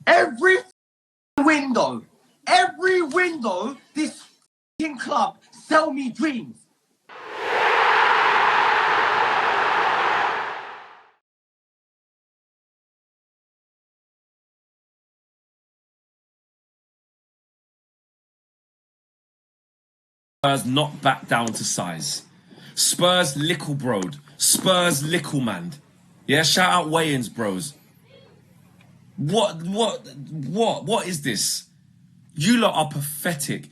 Every window, this club sell me dreams. Spurs not back down to size. Spurs lickle broad. Spurs lickle man. Yeah, shout out Wayans bros. What is this? You lot are pathetic.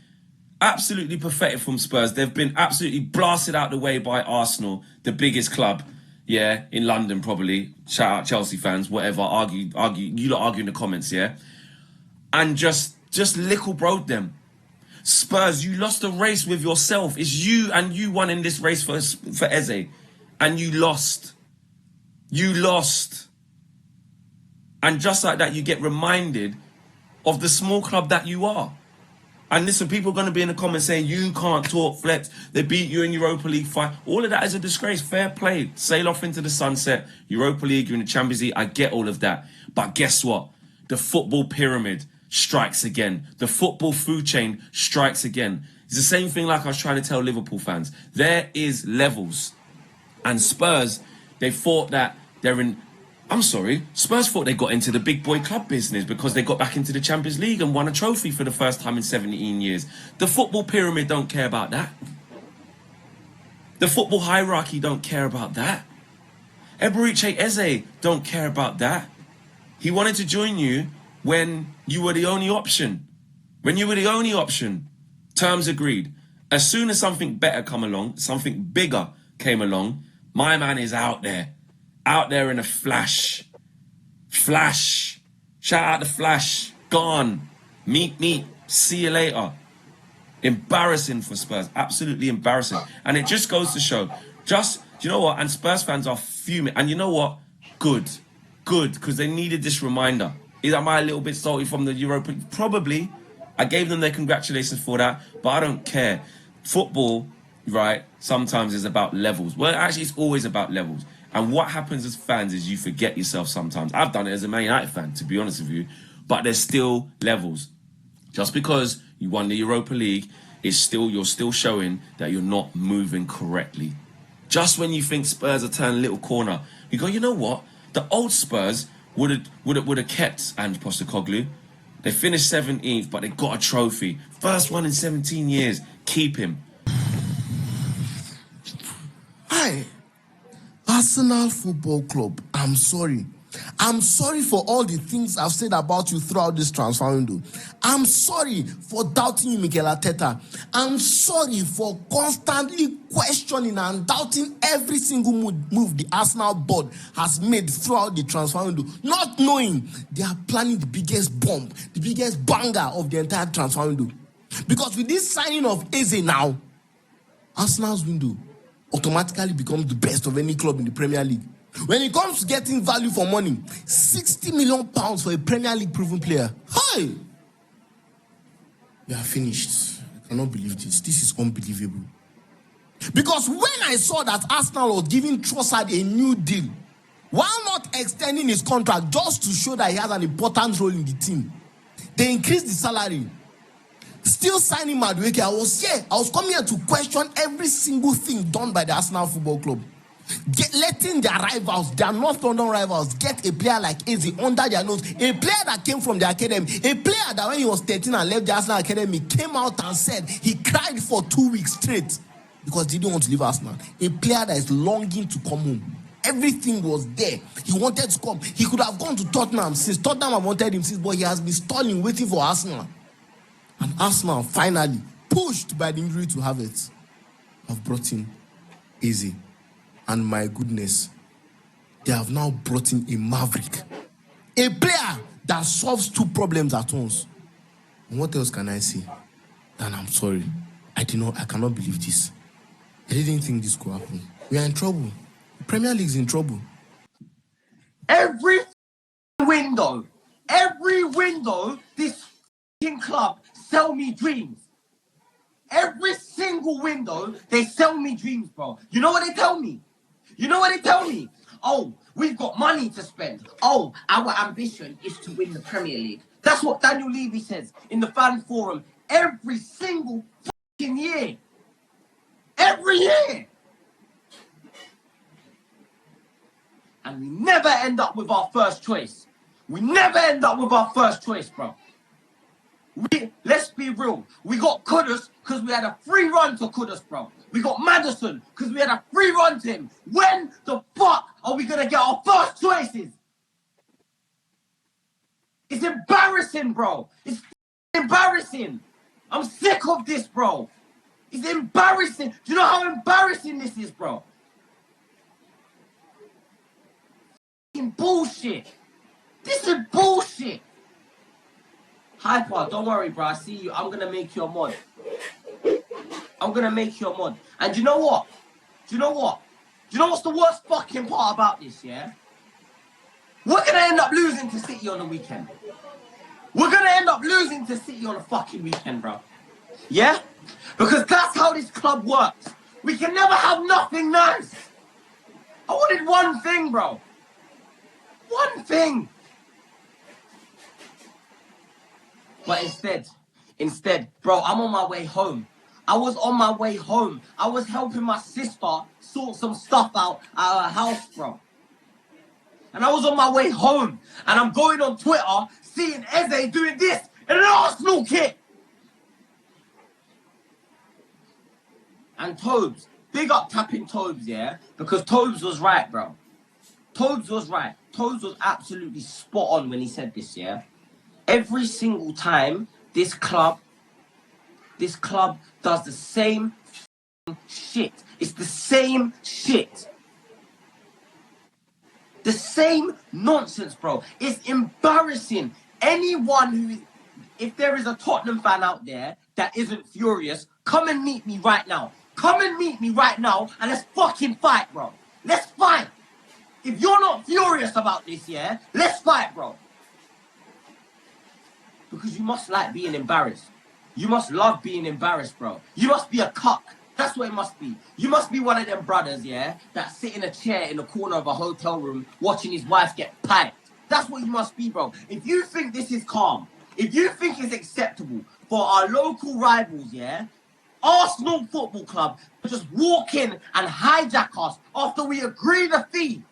Absolutely pathetic from Spurs. They've been absolutely blasted out the way by Arsenal, the biggest club, yeah, in London probably. Shout out Chelsea fans, whatever. Argue. You lot argue in the comments, yeah. And just lickle broad them. Spurs, you lost a race with yourself. It's you and you won in this race for Eze. And you lost. You lost. And just like that, you get reminded of the small club that you are. And listen, people are going to be in the comments saying, you can't talk flex. They beat you in Europa League fight. All of that is a disgrace. Fair play. Sail off into the sunset. Europa League, you're in the Champions League. I get all of that. But guess what? The football pyramid strikes again. The football food chain strikes again. It's the same thing like I was trying to tell Liverpool fans. There is levels. And Spurs, they thought that they're in... I'm sorry, Spurs thought they got into the big boy club business because they got back into the Champions League and won a trophy for the first time in 17 years. The football pyramid don't care about that. The football hierarchy don't care about that. Eberechi Eze don't care about that. He wanted to join you when you were the only option. When you were the only option. Terms agreed. As soon as something better come along, something bigger came along, my man is out there. Out there in a flash. Flash. Shout out the Flash. Gone. Meet. See you later. Embarrassing for Spurs. Absolutely embarrassing. And it just goes to show. You know what? And Spurs fans are fuming. And you know what? Good. Because they needed this reminder. Am I a little bit salty from the Europa? Probably. I gave them their congratulations for that. But I don't care. Football, right, sometimes is about levels. Well, actually, it's always about levels. And what happens as fans is you forget yourself sometimes. I've done it as a Man United fan, to be honest with you. But there's still levels. Just because you won the Europa League, you're still showing that you're not moving correctly. Just when you think Spurs are turning a little corner, you go, you know what? The old Spurs would have kept Ange Postecoglou. They finished 17th, but they got a trophy. First one in 17 years. Keep him. Hi. Arsenal Football Club, I'm sorry. I'm sorry for all the things I've said about you throughout this transfer window. I'm sorry for doubting you, Mikel Arteta. I'm sorry for constantly questioning and doubting every single move the Arsenal board has made throughout the transfer window, not knowing they are planning the biggest bomb, the biggest banger of the entire transfer window. Because with this signing of Eze now, Arsenal's window automatically becomes the best of any club in the Premier League. When it comes to getting value for money, £60 million for a Premier League proven player. Hi! We are finished. I cannot believe this. This is unbelievable. Because when I saw that Arsenal was giving Trossard a new deal, while not extending his contract just to show that he has an important role in the team, they increased the salary. Still signing Madueke, I was coming here to question every single thing done by the Arsenal Football Club. Letting their rivals, their North London rivals, get a player like Eze under their nose. A player that came from the academy. A player that when he was 13 and left the Arsenal academy, came out and said he cried for 2 weeks straight because he didn't want to leave Arsenal. A player that is longing to come home. Everything was there. He wanted to come. He could have gone to Tottenham since Tottenham have wanted him since, but he has been stalling, waiting for Arsenal. And Arsenal finally, pushed by the injury to Havertz, have brought in Eze. And my goodness, they have now brought in a maverick. A player that solves two problems at once. And what else can I say? Dan, I'm sorry. I cannot believe this. I didn't think this could happen. We are in trouble. The Premier League's in trouble. Every window, this club sell me dreams. Every single window, they sell me dreams, bro. You know what they tell me? Oh, we've got money to spend. Oh, our ambition is to win the Premier League. That's what Daniel Levy says in the fan forum every single fucking year. Every year. And we never end up with our first choice. We never end up with our first choice, bro. Let's be real. We got Kudus because we had a free run to Kudus, bro. We got Madison because we had a free run to him. When the fuck are we going to get our first choices? It's embarrassing, bro. It's embarrassing. I'm sick of this, bro. It's embarrassing. Do you know how embarrassing this is, bro? Bullshit. This is bullshit. Hyper, don't worry, bro. I see you. I'm going to make you a mod. I'm going to make you a mod. And you know what? Do you know what? Do you know what's the worst fucking part about this, yeah? We're going to end up losing to City on the weekend. We're going to end up losing to City on the fucking weekend, bro. Yeah? Because that's how this club works. We can never have nothing nice. I wanted one thing, bro. One thing. But instead, bro, I'm on my way home. I was on my way home. I was helping my sister sort some stuff out at her house, bro. And I was on my way home. And I'm going on Twitter, seeing Eze doing this in an Arsenal kit. And Tobes, big up tapping Tobes, yeah? Because Tobes was right, bro. Tobes was right. Tobes was absolutely spot on when he said this, yeah? Every single time this club does the same shit. It's the same shit. The same nonsense, bro. It's embarrassing. Anyone who, if there is a Tottenham fan out there that isn't furious, come and meet me right now. Come and meet me right now and let's fucking fight, bro. Let's fight. If you're not furious about this, yeah, let's fight, bro. Because you must like being embarrassed. You must love being embarrassed, bro. You must be a cuck. That's what it must be. You must be one of them brothers, yeah, that sit in a chair in the corner of a hotel room watching his wife get piped. That's what you must be, bro. If you think this is calm, if you think it's acceptable for our local rivals, yeah, Arsenal Football Club to just walk in and hijack us after we agree the fee.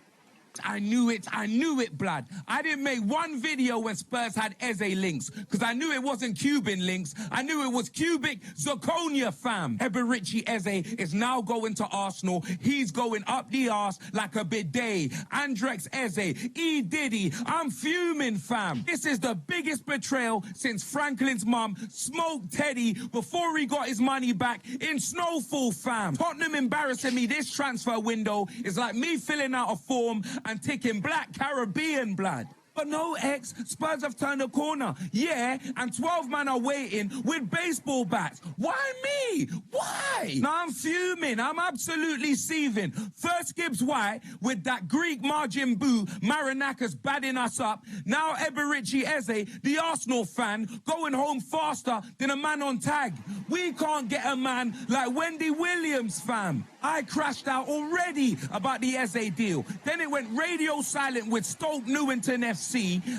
I knew it, blood. I didn't make one video when Spurs had Eze links, because I knew it wasn't Cuban links. I knew it was cubic zirconia, fam. Eberechi Eze is now going to Arsenal. He's going up the arse like a bidet. Andrex Eze, E. Diddy, I'm fuming, fam. This is the biggest betrayal since Franklin's mum smoked Teddy before he got his money back in Snowfall, fam. Tottenham embarrassing me this transfer window is like me filling out a form and ticking black Caribbean blood. But no, X, Spurs have turned a corner. Yeah, and 12 men are waiting with baseball bats. Why me? Why? Now I'm fuming. I'm absolutely seething. First Gibbs White with that Greek margin boo, Marinakis badding us up. Now Eberechi Eze, the Arsenal fan, going home faster than a man on tag. We can't get a man like Wendy Williams, fam. I crashed out already about the Eze deal. Then it went radio silent with Stoke Newington FC.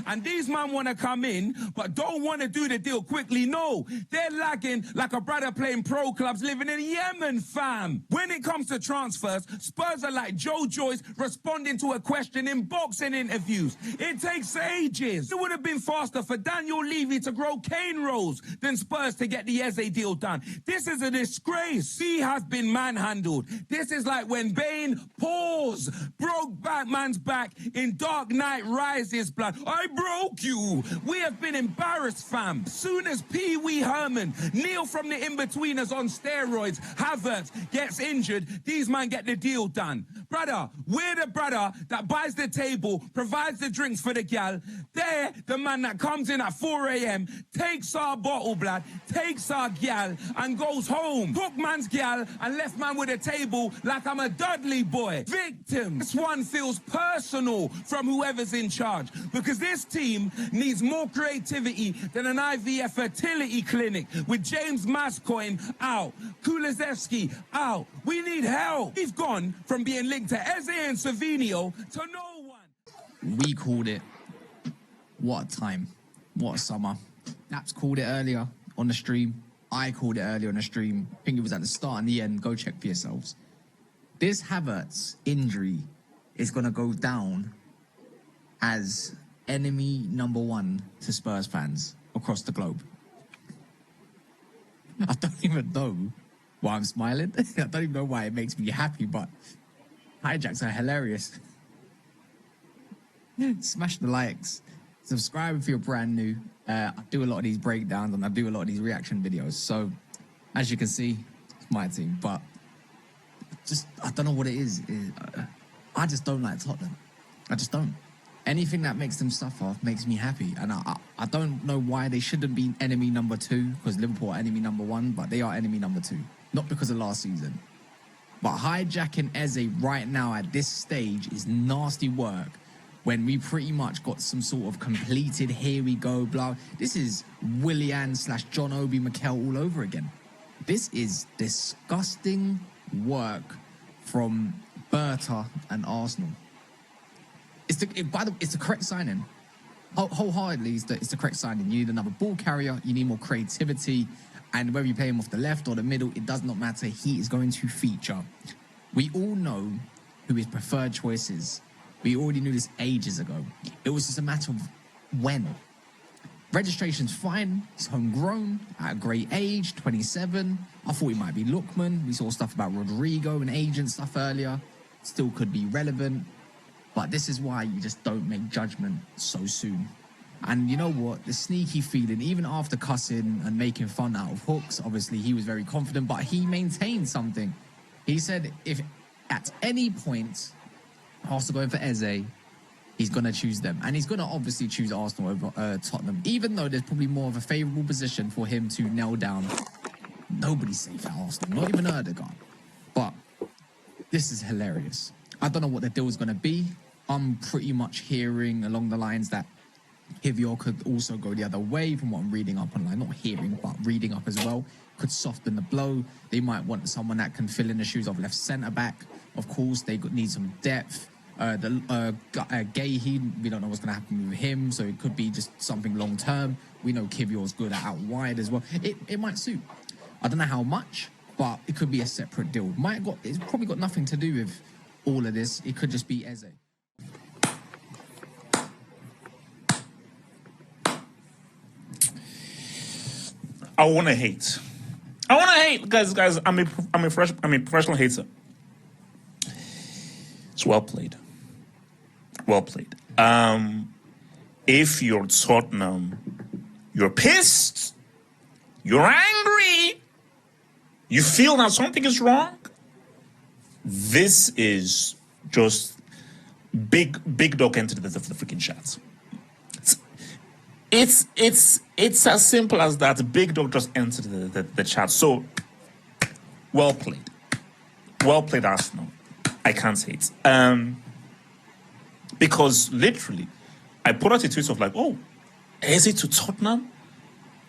And these men want to come in, but don't want to do the deal quickly. No, they're lagging like a brother playing pro clubs living in Yemen, fam. When it comes to transfers, Spurs are like Joe Joyce responding to a question in boxing interviews. It takes ages. It would have been faster for Daniel Levy to grow cane rolls than Spurs to get the Eze deal done. This is a disgrace. He has been manhandled. This is like when Bane, broke Batman's back in Dark Knight Rises, blood. I broke you. We have been embarrassed, fam. Soon as Pee Wee Herman, Neil from the In-Betweeners on steroids, Havertz gets injured, these men get the deal done. Brother, we're the brother that buys the table, provides the drinks for the gal. They're the man that comes in at 4 a.m., takes our bottle, blood, takes our gal, and goes home. Took man's gal and left man with a table table like I'm a Dudley boy. Victim. This one feels personal from whoever's in charge because this team needs more creativity than an IVF fertility clinic with James Mascoigne out, Kulusevski out. We need help. We've gone from being linked to Eze and Savinio to no one. We called it. What a time. What a summer. Naps called it earlier on the stream. I called it earlier on the stream. I think it was at the start and the end. Go check for yourselves. This Havertz injury is going to go down as enemy number one to Spurs fans across the globe. I don't even know why I'm smiling. I don't even know why it makes me happy, but hijacks are hilarious. Smash the likes. Subscribe if you're brand new. I do a lot of these breakdowns and I do a lot of these reaction videos. So, as you can see, it's my team. But I don't know what it is. I just don't like Tottenham. I just don't. Anything that makes them suffer makes me happy. And I don't know why they shouldn't be enemy number two, because Liverpool are enemy number one, but they are enemy number two. Not because of last season. But hijacking Eze right now at this stage is nasty work. When we pretty much got some sort of completed, here we go, blah. This is Willian/John Obi Mikel all over again. This is disgusting work from Berta and Arsenal. It's the correct signing. Wholeheartedly, it's the correct signing. You need another ball carrier. You need more creativity. And whether you play him off the left or the middle, it does not matter. He is going to feature. We all know who his preferred choice is. We already knew this ages ago. It was just a matter of when. Registration's fine. He's homegrown at a great age, 27. I thought he might be Lookman. We saw stuff about Rodrigo and agent stuff earlier. Still could be relevant. But this is why you just don't make judgment so soon. And you know what? The sneaky feeling, even after cussing and making fun out of hooks, obviously he was very confident, but he maintained something. He said if at any point Arsenal going for Eze, he's going to choose them. And he's going to obviously choose Arsenal over Tottenham, even though there's probably more of a favourable position for him to nail down. Nobody's safe at Arsenal, not even Erdogan. But this is hilarious. I don't know what the deal is going to be. I'm pretty much hearing along the lines that Kivior could also go the other way from what I'm reading up online. Not hearing, but reading up as well. Could soften the blow. They might want someone that can fill in the shoes of left centre-back. Of course, they need some depth. Gahey, we don't know what's going to happen with him, so it could be just something long-term. We know Kivior's good at out wide as well. It might suit. I don't know how much, but it could be a separate deal. It's probably got nothing to do with all of this. It could just be Eze. I want to hate. Guys. I'm a professional hater. It's well played. If you're Tottenham, you're pissed, you're angry, you feel that something is wrong. This is just big dog entered the freaking chat. It's as simple as that. Big dog just entered the chat. So well played, Arsenal. I can't hate. Because literally, I put out a tweet of like, oh, Eze to Tottenham?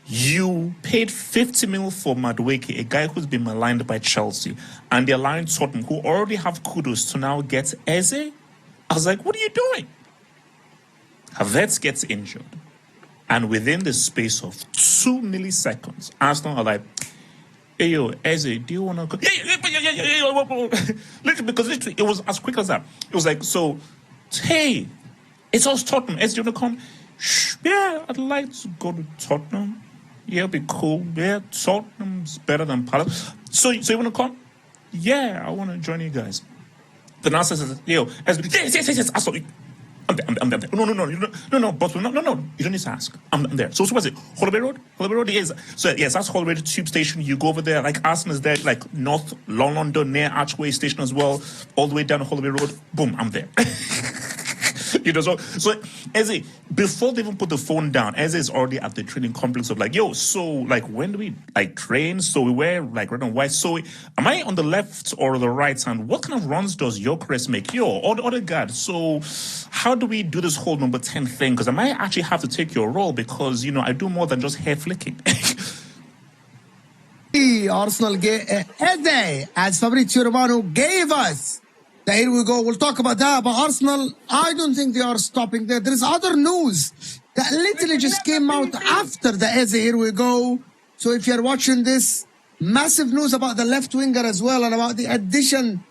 You paid 50 mil for Madueke, a guy who's been maligned by Chelsea, and they're allowing Tottenham, who already have kudos, to now get Eze? I was like, what are you doing? Havertz gets injured. And within the space of 2 milliseconds, Arsenal are like, hey, yo, Eze, do you want to go? Yeah. Literally, because literally, it was as quick as that. It was like, so, hey, it's us Tottenham. Eze, do you want to come? Yeah, I'd like to go to Tottenham. Yeah, it'll be cool. Yeah, Tottenham's better than Palace. So you want to come? Yeah, I want to join you guys. The nurse says, yo, Eze, yes. I'm there. No, but no. You don't need to ask. I'm there. So what's it? Holloway Road? Holloway Road is. So yes, that's Holloway Road tube station. You go over there. Like Arsenal is there. Like North London near Archway Station as well. All the way down Holloway Road. Boom, I'm there. So Eze, before they even put the phone down, Eze is already at the training complex of like, yo, so like when do we like train? So we wear like red and white. So am I on the left or the right hand? What kind of runs does your Chris make? Yo, or the guard. So how do we do this whole number 10 thing? Because I might actually have to take your role because I do more than just hair flicking. Arsenal Eze, as Fabrizio Romano gave us. Here we go. We'll talk about that. But Arsenal, I don't think they are stopping there. There's other news that literally just came out after the Eze. Here we go. So if you're watching this, massive news about the left winger as well and about the addition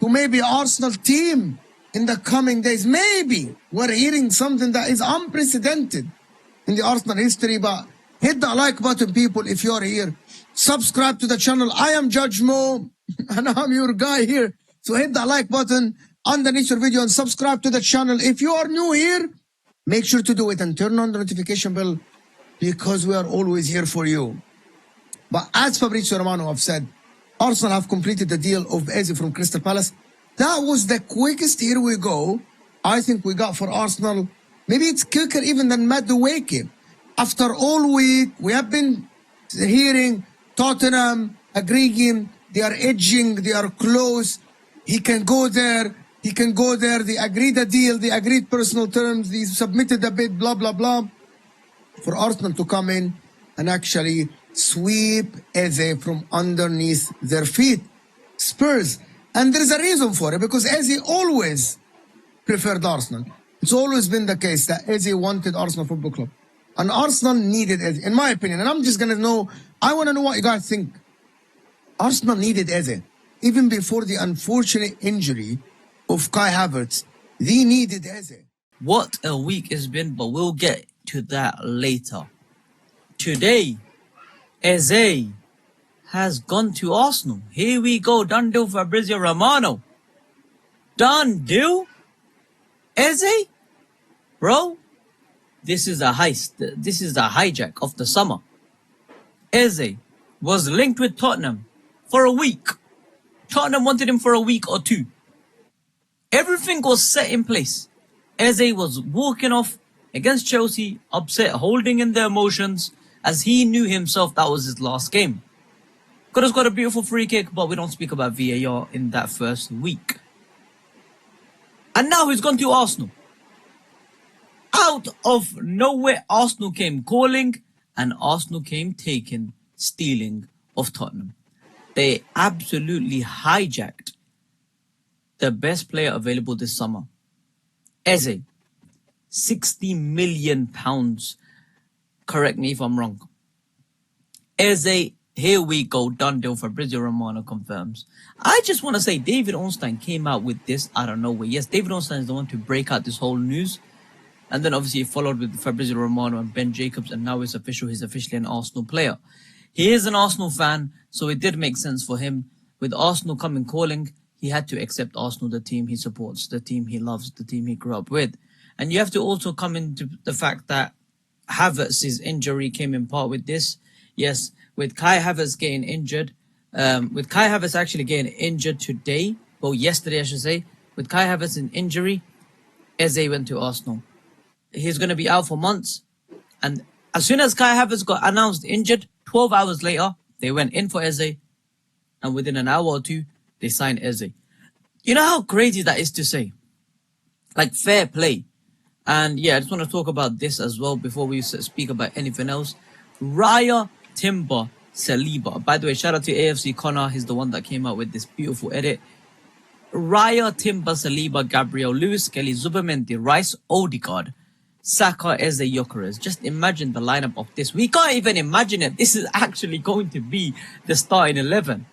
to maybe Arsenal team in the coming days. Maybe we're hearing something that is unprecedented in the Arsenal history. But hit the like button, people, if you're here. Subscribe to the channel. I am Judge Mo, and I'm your guy here. So hit that like button underneath your video and subscribe to the channel. If you are new here, make sure to do it and turn on the notification bell because we are always here for you. But as Fabrizio Romano have said, Arsenal have completed the deal of Eze from Crystal Palace. That was the quickest, here we go, I think we got for Arsenal. Maybe it's quicker even than Madueke. After all week, we have been hearing Tottenham agreeing, they are edging, they are close. He can go there, he can go there. They agreed a deal, they agreed personal terms, they submitted a bid, blah, blah, blah. For Arsenal to come in and actually sweep Eze from underneath their feet. Spurs. And there's a reason for it, because Eze always preferred Arsenal. It's always been the case that Eze wanted Arsenal Football Club. And Arsenal needed Eze, in my opinion. And I'm just going to know, I want to know what you guys think. Arsenal needed Eze. Even before the unfortunate injury of Kai Havertz, they needed Eze. What a week it's been, but we'll get to that later. Today, Eze has gone to Arsenal. Here we go, done deal Fabrizio Romano. Done deal? Eze? Bro, this is a heist. This is a hijack of the summer. Eze was linked with Tottenham for a week. Tottenham wanted him for a week or two. Everything was set in place. Eze was walking off against Chelsea, upset, holding in their emotions, as he knew himself that was his last game. Could have got a beautiful free kick, but we don't speak about VAR in that first week. And now he's gone to Arsenal. Out of nowhere, Arsenal came calling, and Arsenal came taking, stealing of Tottenham. They absolutely hijacked the best player available this summer. Eze, £60 million. Correct me if I'm wrong. Eze, here we go, done deal. Fabrizio Romano confirms. I just want to say David Ornstein came out with this out of nowhere. Yes, David Ornstein is the one to break out this whole news. And then obviously he followed with Fabrizio Romano and Ben Jacobs, and now it's official. He's officially an Arsenal player. He is an Arsenal fan, so it did make sense for him. With Arsenal coming calling, he had to accept Arsenal, the team he supports, the team he loves, the team he grew up with. And you have to also come into the fact that Havertz's injury came in part with this. Yes, with Kai Havertz getting injured, with Kai Havertz actually getting injured today, well, yesterday I should say, with Kai Havertz in injury, Eze went to Arsenal. He's going to be out for months. And as soon as Kai Havertz got announced injured, 12 hours later, they went in for Eze. And within an hour or two, they signed Eze. You know how crazy that is to say? Like, fair play. And yeah, I just want to talk about this as well before we speak about anything else. Raya Timber Saliba. By the way, shout out to AFC Connor. He's the one that came out with this beautiful edit. Raya Timber Saliba, Gabriel Lewis, Kelly Zubermendi, Rice, Odegaard, Saka, Eze, Gyökeres. Just imagine the lineup of this. We can't even imagine it. This is actually going to be the starting 11.